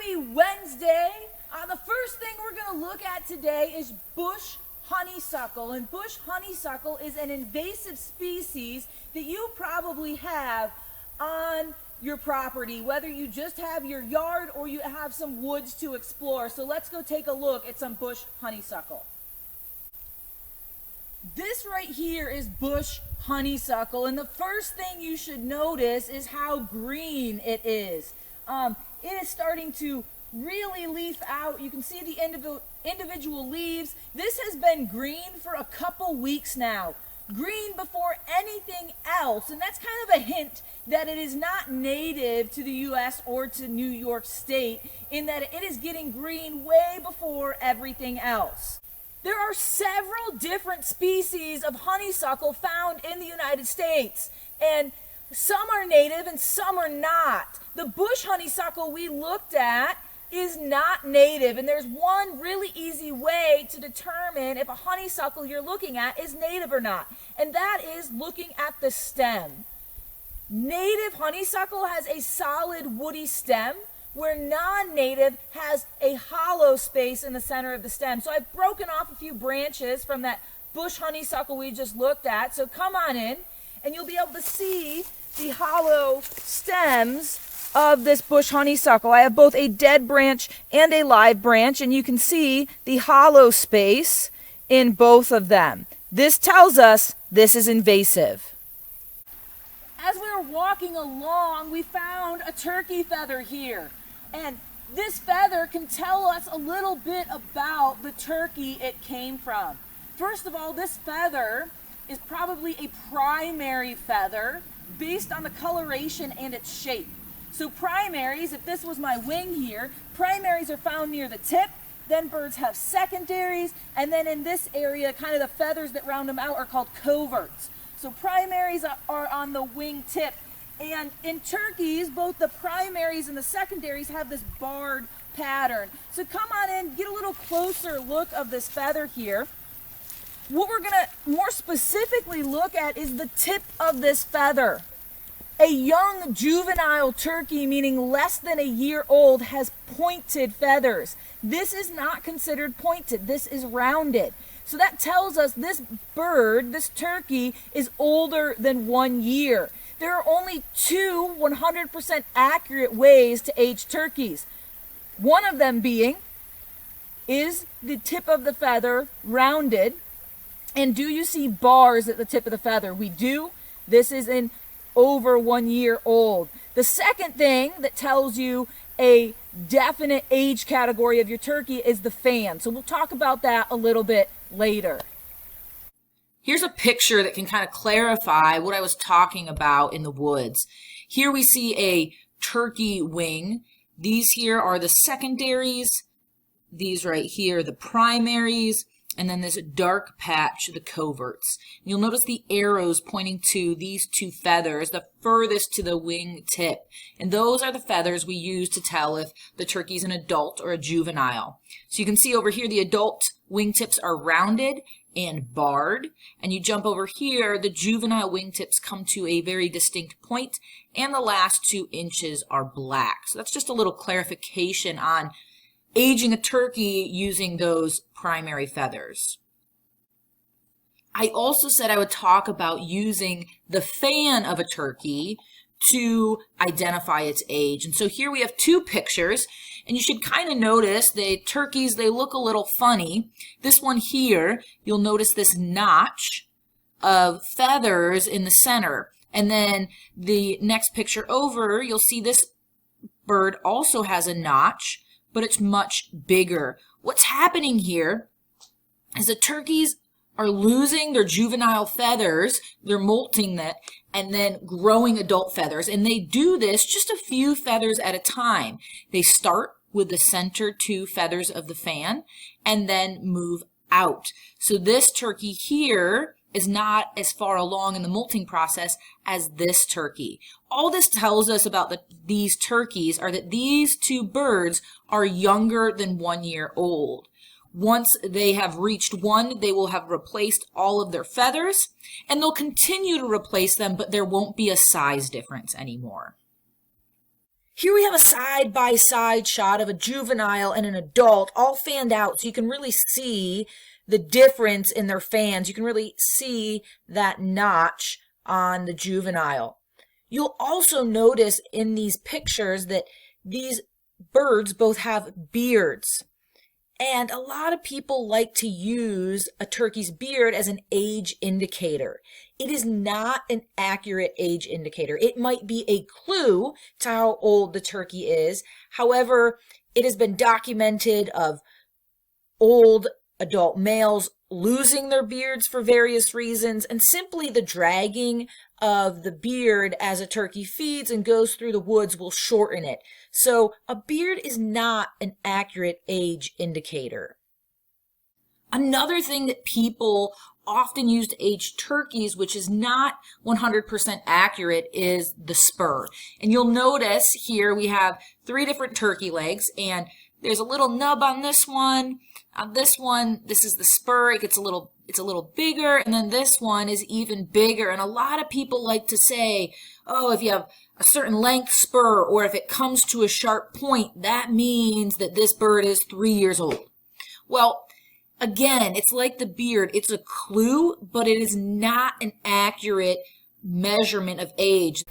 Happy Wednesday. The first thing we're going to look at today is bush honeysuckle. And bush honeysuckle is an invasive species that you probably have on your property, whether you just have your yard or you have some woods to explore. So let's go take a look at some bush honeysuckle. This right here is bush honeysuckle, and the first thing you should notice is how green it is. It is starting to really leaf out. You can see the individual leaves. This has been green for a couple weeks now. Green before anything else, and that's kind of a hint that it is not native to the U.S. or to New York State, in that it is getting green way before everything else. There are several different species of honeysuckle found in the United States, and some are native and some are not. The bush honeysuckle we looked at is not native, and there's one really easy way to determine if a honeysuckle you're looking at is native or not, and that is looking at the stem. Native honeysuckle has a solid woody stem, where non-native has a hollow space in the center of the stem. So I've broken off a few branches from that bush honeysuckle we just looked at. So come on in, and you'll be able to see the hollow stems of this bush honeysuckle. I have both a dead branch and a live branch, and you can see the hollow space in both of them. This tells us this is invasive. As we were walking along, we found a turkey feather here. And this feather can tell us a little bit about the turkey it came from. First of all, this feather is probably a primary feather based on the coloration and its shape. So primaries, if this was my wing here, primaries are found near the tip, then birds have secondaries, and then in this area, kind of the feathers that round them out are called coverts. So primaries are on the wing tip. And in turkeys, both the primaries and the secondaries have this barred pattern. So come on in, get a little closer look of this feather here. What we're going to more specifically look at is the tip of this feather. A young juvenile turkey, meaning less than a year old, has pointed feathers. This is not considered pointed. This is rounded. So that tells us this bird, this turkey, is older than 1 year. There are only two 100% accurate ways to age turkeys. One of them being, is the tip of the feather rounded? And do you see bars at the tip of the feather? We do. This is in over 1 year old. The second thing that tells you a definite age category of your turkey is the fan. So we'll talk about that a little bit later. Here's a picture that can kind of clarify what I was talking about in the woods. Here we see a turkey wing. These here are the secondaries. These right here, the primaries. And then this dark patch, the coverts. You'll notice the arrows pointing to these two feathers, the furthest to the wing tip. And those are the feathers we use to tell if the turkey's an adult or a juvenile. So you can see over here the adult wingtips are rounded and barred. And you jump over here, the juvenile wingtips come to a very distinct point, and the last 2 inches are black. So that's just a little clarification on aging a turkey using those primary feathers. I also said I would talk about using the fan of a turkey to identify its age. And so here we have 2 pictures, and you should kind of notice the turkeys, they look a little funny. This one here, you'll notice this notch of feathers in the center. And then the next picture over, you'll see this bird also has a notch, but it's much bigger. What's happening here is the turkeys are losing their juvenile feathers, they're molting that, and then growing adult feathers. And they do this just a few feathers at a time. They start with the center 2 feathers of the fan and then move out. So this turkey here is not as far along in the molting process as this turkey. All this tells us about these turkeys are that these 2 birds are younger than 1 year old. Once they have reached 1, they will have replaced all of their feathers, and they'll continue to replace them, but there won't be a size difference anymore. Here we have a side-by-side shot of a juvenile and an adult all fanned out, so you can really see the difference in their fans. You can really see that notch on the juvenile. You'll also notice in these pictures that these birds both have beards. And a lot of people like to use a turkey's beard as an age indicator. It is not an accurate age indicator. It might be a clue to how old the turkey is. However, it has been documented of old adult males losing their beards for various reasons, and simply the dragging of the beard as a turkey feeds and goes through the woods will shorten it. So a beard is not an accurate age indicator. Another thing that people often use to age turkeys, which is not 100% accurate, is the spur. And you'll notice here we have 3 different turkey legs, and there's a little nub on this one. On this one, this is the spur. It's a little bigger, and then this one is even bigger. And a lot of people like to say, oh, if you have a certain length spur, or if it comes to a sharp point, that means that this bird is 3 years old. Well, again, it's like the beard. It's a clue, but it is not an accurate measurement of age.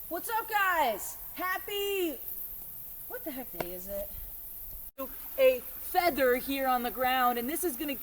What's up, guys? What the heck day is it? A feather here on the ground, and this is going to